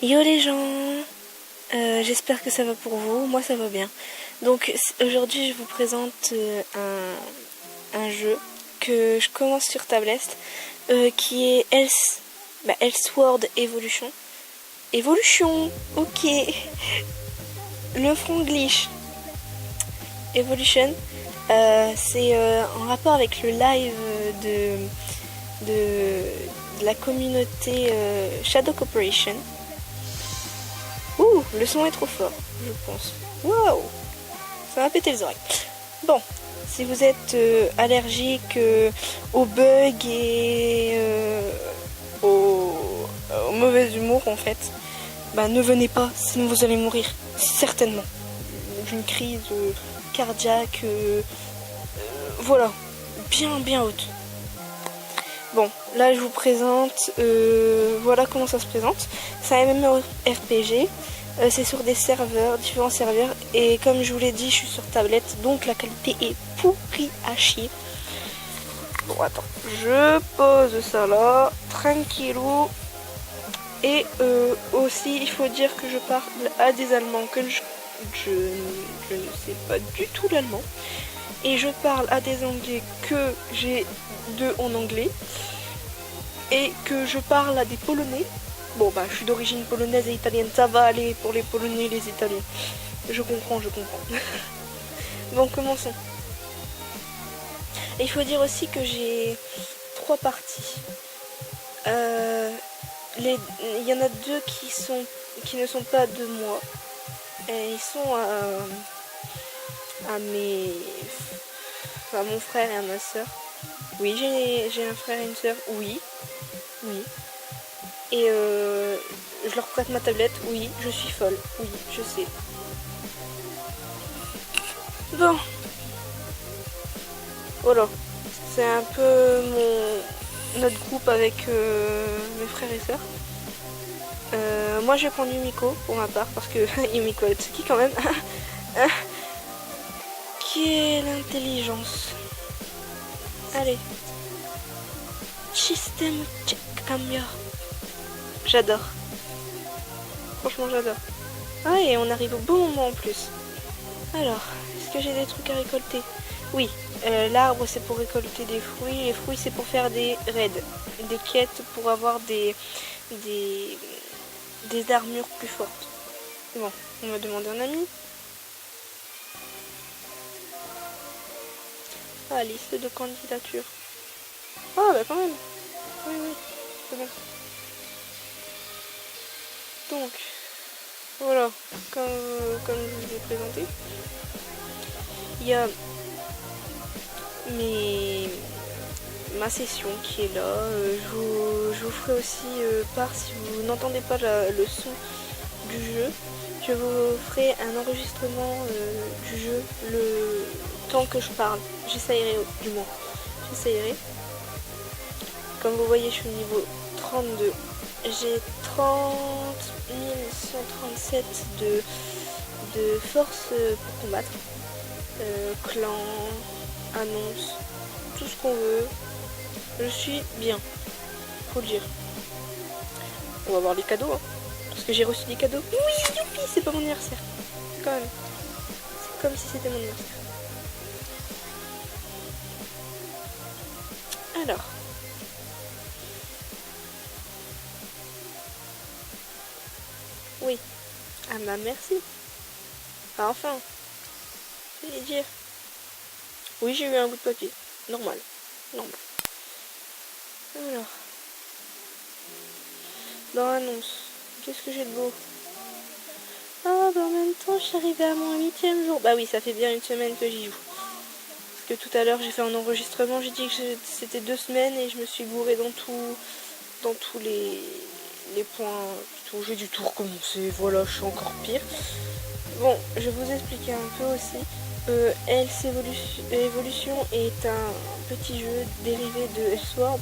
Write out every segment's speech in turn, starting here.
Yo les gens, j'espère que ça va pour vous, moi ça va bien. Donc aujourd'hui je vous présente un jeu que je commence sur tablette qui est Elsword Evolution. Evolution, ok. Le franglish. Evolution, c'est en rapport avec le live de la communauté Shadow Corporation. Ouh, le son est trop fort, je pense. Waouh, ça m'a pété les oreilles. Bon, si vous êtes allergique aux bugs et au mauvais humour en fait, bah ne venez pas, sinon vous allez mourir, certainement. D'une crise cardiaque, voilà, bien haute. Bon, là je vous présente, voilà comment ça se présente. C'est un MMORPG, c'est sur des serveurs, différents serveurs, et comme je vous l'ai dit, je suis sur tablette, donc la qualité est pourrie à chier. Bon, attends, je pose ça là, tranquillou. Et aussi, il faut dire que je parle à des Allemands, que je ne sais pas du tout l'allemand. Et je parle à des Anglais que j'ai 2 en anglais. Et que je parle à des Polonais. Bon bah je suis d'origine polonaise et italienne, ça va aller pour les Polonais et les Italiens. Je comprends. Bon, commençons. Et il faut dire aussi que j'ai 3 parties. Il y en a 2 qui ne sont pas de moi. Et ils sont à mon frère et à ma soeur. Oui, j'ai un frère et une soeur, oui. Et je leur prête ma tablette, oui, je suis folle, oui, je sais. Bon. Voilà. C'est un peu notre groupe avec mes frères et sœurs. Moi je vais prendre Yumiko pour ma part parce que Yumiko Atsuki quand même. Quelle intelligence. Allez. System check camera. J'adore. Franchement j'adore. Ah et on arrive au bon moment en plus. Alors, est-ce que j'ai des trucs à récolter? Oui, l'arbre c'est pour récolter des fruits, les fruits c'est pour faire des raids, des quêtes pour avoir des armures plus fortes. Bon, on va demander un ami. Ah, liste de candidature. Ah bah quand même. Oui, c'est bon. Donc, voilà, comme je vous ai présenté, il y a ma session qui est là. Je vous ferai aussi part, si vous n'entendez pas le son du jeu, je vous ferai un enregistrement du jeu le temps que je parle. J'essayerai du moins. Comme vous voyez, je suis au niveau 32. J'ai 30 137 de force pour combattre. Clan, annonce, tout ce qu'on veut. Je suis bien, faut le dire. On va voir les cadeaux, hein, parce que j'ai reçu des cadeaux. Oui, youpi, c'est pas mon anniversaire. Quand même. C'est comme si c'était mon anniversaire. Alors. Oui. Ah bah merci. Ah, enfin. Je vais dire. Oui, j'ai eu un bout de papier. Normal. Alors. Dans l'annonce. Qu'est-ce que j'ai de beau? Ah bah en même temps, je suis arrivée à mon 8e jour. Bah oui, ça fait bien une semaine que j'y joue. Parce que tout à l'heure, j'ai fait un enregistrement. J'ai dit que c'était 2 semaines et je me suis gourée dans tous les points. J'ai du tout recommencer. Voilà, je suis encore pire. Bon, je vais vous expliquer un peu aussi. Evolution est un petit jeu dérivé de Elsword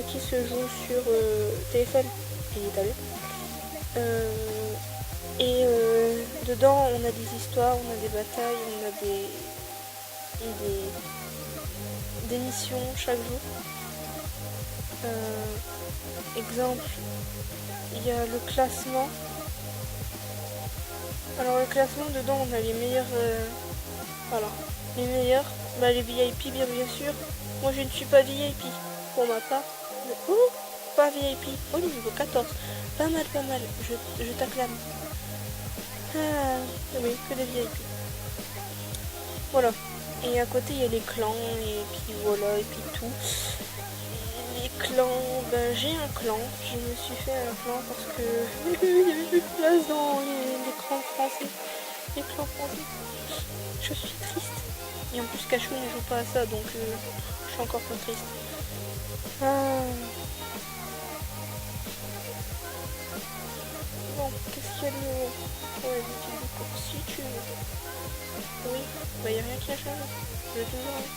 qui se joue sur téléphone et tablette. Dedans, on a des histoires, on a des batailles, on a des missions chaque jour. Exemple, il y a le classement. Alors le classement, dedans on a les meilleurs, voilà, les meilleurs, les VIP bien sûr. Moi je ne suis pas VIP pour ma part. Pas VIP. Oh, niveau 14. Pas mal, pas mal. Je t'acclame. Ah, oui, que des VIP. Voilà. Et à côté, il y a les clans. Et puis voilà, et puis tout. Les clans, j'ai un clan. Je me suis fait un clan parce que il y avait plus de place dans les clans français. Les clans français. Je suis triste. Et en plus, Cachou ne joue pas à ça, donc je suis encore plus triste. Ah. Bon, qu'est-ce qu'il y a de nouveau? Ouais, des cours si tu veux. Oui, bah y a rien qui a changé. Je vais toujours rien.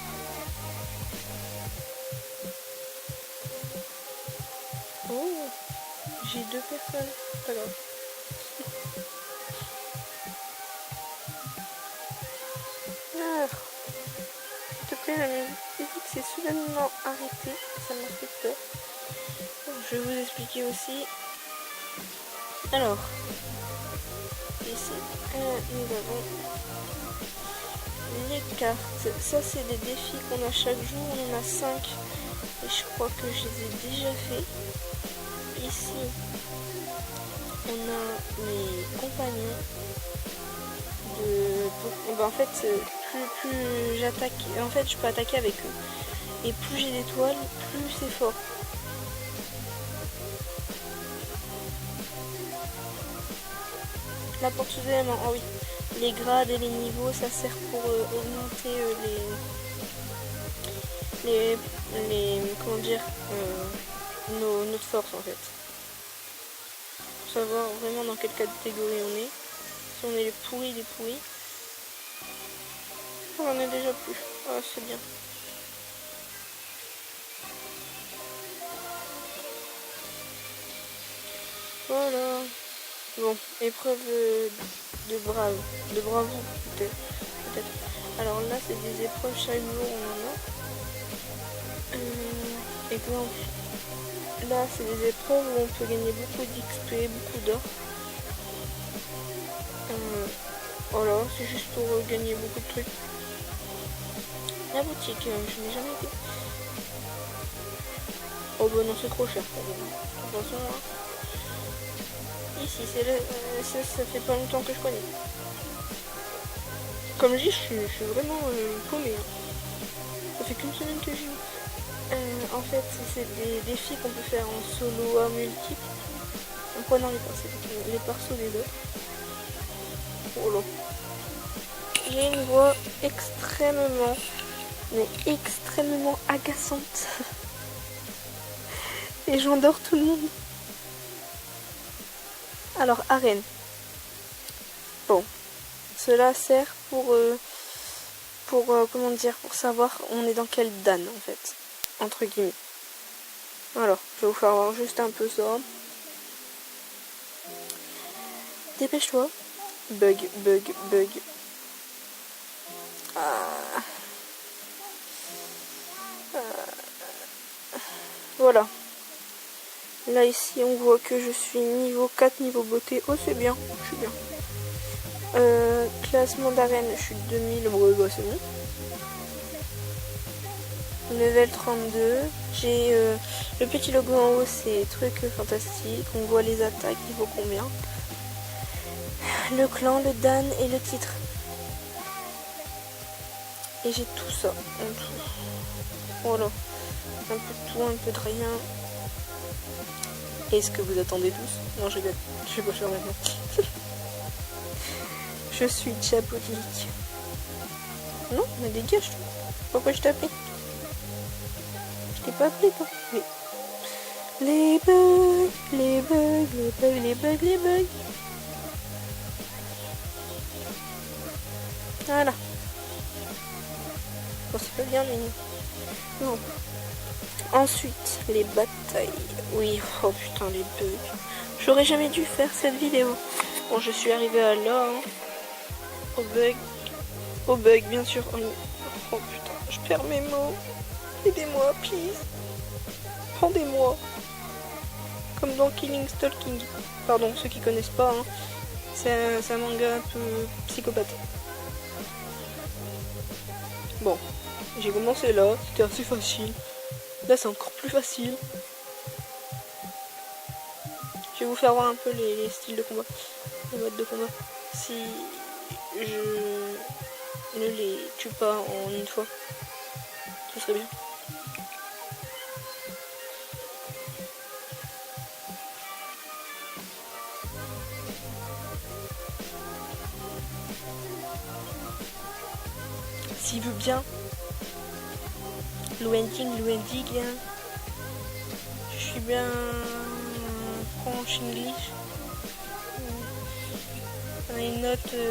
Oh, j'ai 2 personnes. Pas grave. Ah, s'il te plaît, la musique s'est soudainement arrêtée. Ça m'a fait peur. Bon, je vais vous expliquer aussi. Alors, ici, nous avons les cartes. Ça, c'est des défis qu'on a chaque jour. On en a 5. Et je crois que je les ai déjà fait. Ici, on a les compagnons. En fait, plus j'attaque. En fait, je peux attaquer avec eux. Et plus j'ai d'étoiles, plus c'est fort. La porte sous éléments, oh oui. Les grades et les niveaux, ça sert pour augmenter comment dire, notre force en fait. Pour savoir vraiment dans quelle catégorie on est. Si on est les pourris, on en est déjà plus. Ah, c'est bien. Voilà. Bon, épreuve de bravoure peut-être. Alors là, c'est des épreuves chaque jour, on en a. Exemple, là, c'est des épreuves où on peut gagner beaucoup d'XP, beaucoup d'or. Voilà, c'est juste pour gagner beaucoup de trucs. La boutique, je n'ai jamais été. Oh bah non, c'est trop cher. De toute façon, hein. Ici, ça fait pas longtemps que je connais. Comme je dis, je suis vraiment paumée. Ça fait qu'une semaine que j'y joue. En fait, c'est des défis qu'on peut faire en solo à multiple. En prenant les persos des autres. Oh là. J'ai une voix extrêmement agaçante. Et j'endors tout le monde. Alors, arène. Bon, cela sert pour comment dire, pour savoir on est dans quel dan en fait, entre guillemets. Alors, je vais vous faire voir juste un peu ça. Dépêche-toi. Bug. Voilà. Là ici on voit que je suis niveau 4, niveau beauté. Oh c'est bien, je suis bien. Classement d'arène, je suis 2000, bon bah c'est bon. Level 32. J'ai le petit logo en haut, c'est truc fantastique. On voit les attaques, il vaut combien. Le clan, le dan et le titre. Et j'ai tout ça en tout. Voilà. Un peu de tout, un peu de rien. Est-ce que vous attendez tous? Non, je rigole. Je vais pas faire maintenant. Je suis diabolique. Non, mais dégage toi. Pourquoi je t'ai appelé? Je t'ai pas appelé toi. Oui. Les bugs. Voilà. Bon, c'est pas bien, mais non. Ensuite, les batailles. Oui, oh putain, les bugs. J'aurais jamais dû faire cette vidéo. Bon, je suis arrivée à là. Hein. Au bug, bien sûr. Oh putain, je perds mes mots. Aidez-moi, please. rendez-moi. Comme dans Killing Stalking. Pardon, ceux qui connaissent pas, hein. C'est un manga un peu psychopathe. Bon, j'ai commencé là, c'était assez facile. Là, c'est encore plus facile. Je vais vous faire voir un peu les styles de combat, les modes de combat. Si je ne les tue pas en une fois, ce serait bien. S'il veut bien, Luending, hein. Je suis bien French English. I'm not the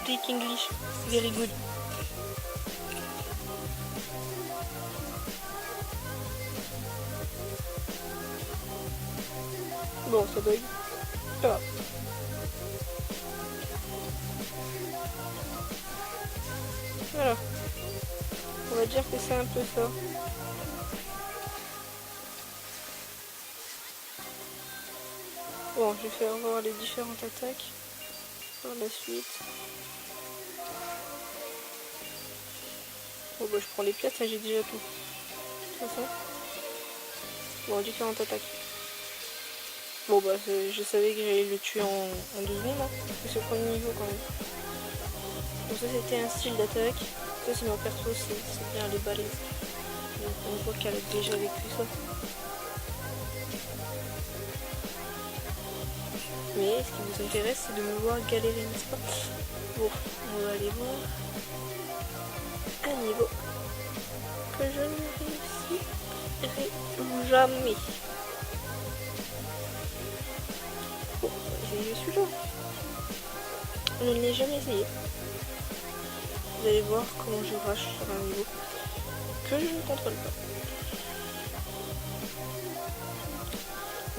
speak English very good. Bon, ça bug. Ça va. Voilà. On va dire que c'est un peu ça. Bon, je vais faire voir les différentes attaques par la suite. Bon, bah, je prends les pièces, ça j'ai déjà tout. De toute façon. Bon, différentes attaques. Bon, bah, je savais que j'allais le tuer en 2 secondes, hein. C'est le premier niveau quand même. Donc, ça, c'était un style d'attaque. Ça, c'est mon perso, c'est bien les balaises. Donc, on voit qu'elle a déjà vécu ça. Mais ce qui vous intéresse, c'est de me voir galérer, n'est-ce pas? Bon, on va aller voir un niveau que je ne réussirai jamais. Bon, on va essayer celui-là. Je ne l'ai jamais essayé. Vous allez voir comment je rush sur un niveau que je ne contrôle pas.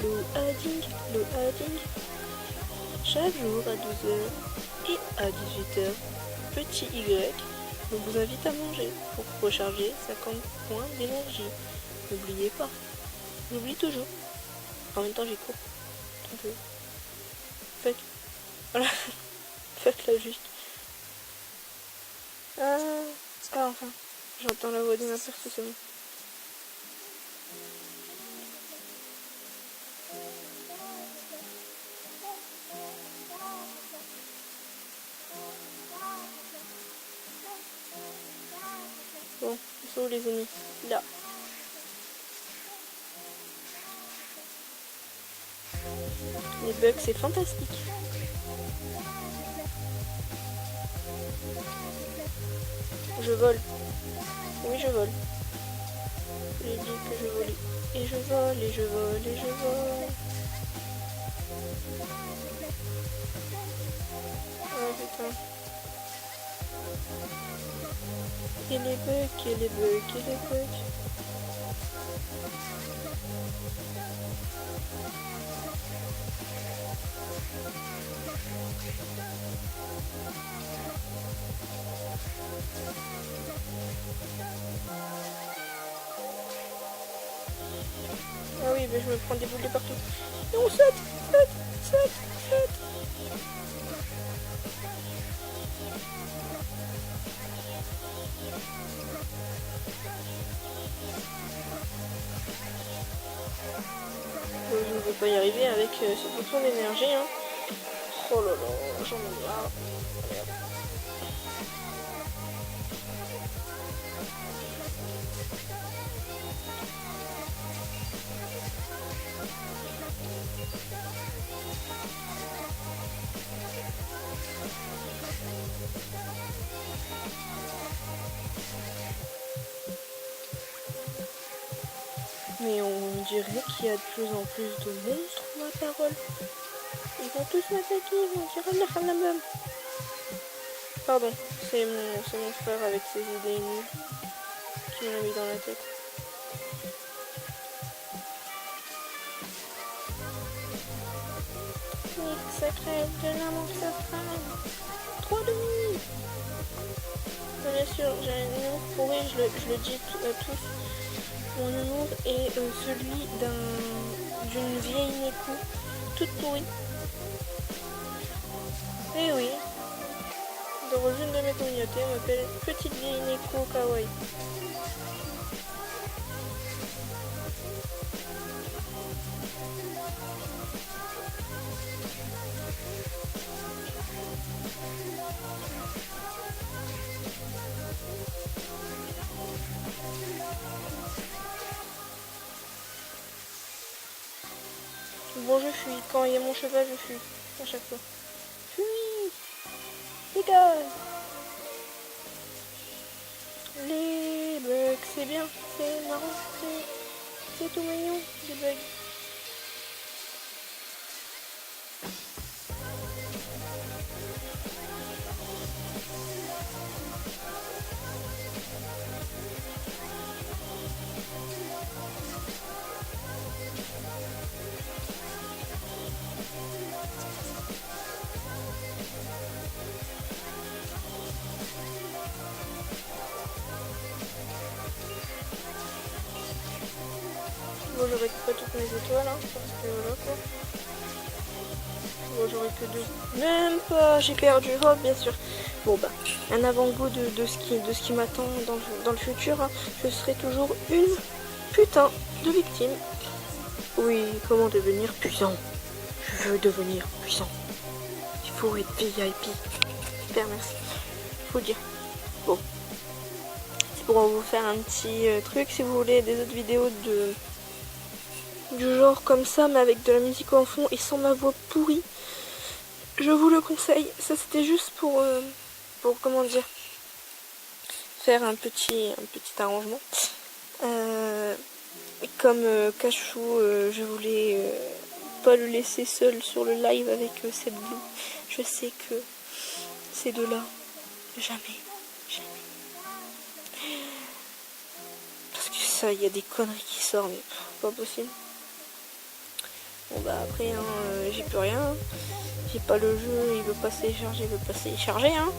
Loading. Chaque jour à 12h et à 18h, petit Y vous invite à manger pour recharger 50 points d'énergie. N'oubliez pas. N'oublie toujours. En même temps, j'ai cours. Un peu. Faites. Voilà. Faites-la juste. Ah, enfin. J'entends la voix de ma perso, c'est bon. Bon, ils sont où les ennemis? Là. Les bugs, c'est fantastique. Je vole. Oui, je vole. J'ai dit que je volais. Et je vole, et je vole, et je vole. Oh putain. Et les bugs. Ah oui, mais je me prends des boules de partout. Non, saute. Je ne peux pas y arriver avec ce bouton d'énergie. Hein. Oh là là, j'en ai marre. Merde. Mais on dirait qu'il y a de plus en plus de monstres, ma parole. Ils vont tous m'attaquer, ils vont dire la halamam. Pardon, c'est mon frère avec ses idées nulles qui me l'a mis dans la tête. Technique secrète de la montre suprême. 3 de nuit. Bien sûr, j'ai un humour pourri, je le dis à tous. Mon humour est celui d'une vieille Neko, toute pourrie. Eh oui, dans une de mes communautés, on m'appelle Petite vieille Neko Kawaii. Bon, je fuis. Quand il y a mon cheval, je fuis. À chaque fois. Fuis! Dégage! Les bugs, c'est bien, c'est marrant, c'est tout mignon, les bugs. Bon, je récupère pas toutes mes étoiles, hein, parce que voilà quoi. Bon, j'aurais que 2. Même pas, j'ai perdu. Oh, bien sûr. Bon, bah, un avant-goût de ce qui m'attend dans le futur. Hein. Je serai toujours une putain de victime. Oui, comment devenir puissant? Je veux devenir puissant. Il faut être VIP. Super, merci. Faut dire. Bon. C'est pour vous faire un petit truc. Si vous voulez des autres vidéos du genre comme ça, mais avec de la musique en fond et sans ma voix pourrie, je vous le conseille. Ça, c'était juste pour comment dire, faire un petit arrangement. Comme Cachou, je voulais pas le laisser seul sur le live avec cette Blue. Je sais que ces deux-là, jamais. Parce que ça, il y a des conneries qui sortent, mais pas possible. Bon bah après, hein, j'ai plus rien. Hein. J'ai pas le jeu, il veut pas se télécharger, hein.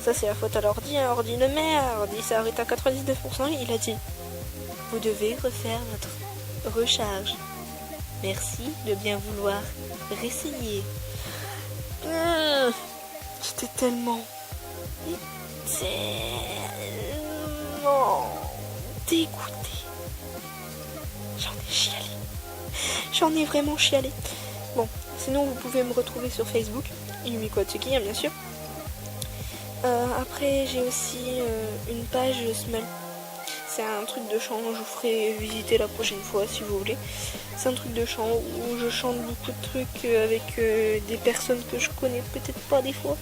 Ça c'est la faute à l'ordi, un ordi de merde. Il s'est arrêté à 99%, il a dit vous devez refaire votre recharge. Merci de bien vouloir réessayer. J'étais tellement dégoûtée. J'en ai chialé. J'en ai vraiment chialé. Bon, sinon vous pouvez me retrouver sur Facebook, Yumiko Atsuki, hein, bien sûr. Après j'ai aussi une page Smell. C'est un truc de chant, je vous ferai visiter la prochaine fois si vous voulez. C'est un truc de chant où je chante beaucoup de trucs avec des personnes que je connais peut-être pas des fois.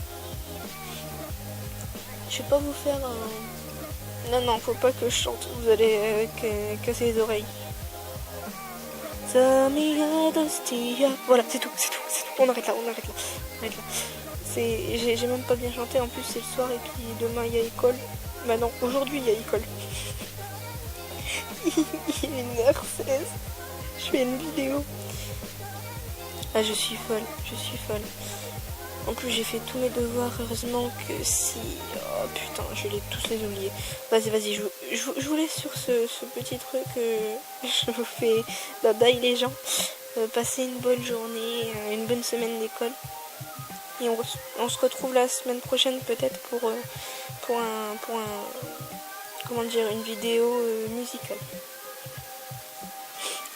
Je vais pas vous faire un... Non, faut pas que je chante, vous allez casser les oreilles. Voilà, c'est tout. On arrête là. J'ai même pas bien chanté, en plus c'est le soir et puis demain il y a école. Bah non, aujourd'hui il y a école. Il est 1h16. Je fais une vidéo. Ah, je suis folle. En plus j'ai fait tous mes devoirs, heureusement que si... Oh putain, je vais tous les oublier. Vas-y, je vous laisse sur ce petit truc. Je vous fais bye bye les gens. Passez une bonne journée, une bonne semaine d'école. Et on se retrouve la semaine prochaine peut-être pour comment dire, une vidéo musicale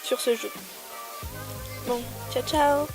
sur ce jeu. Bon, ciao.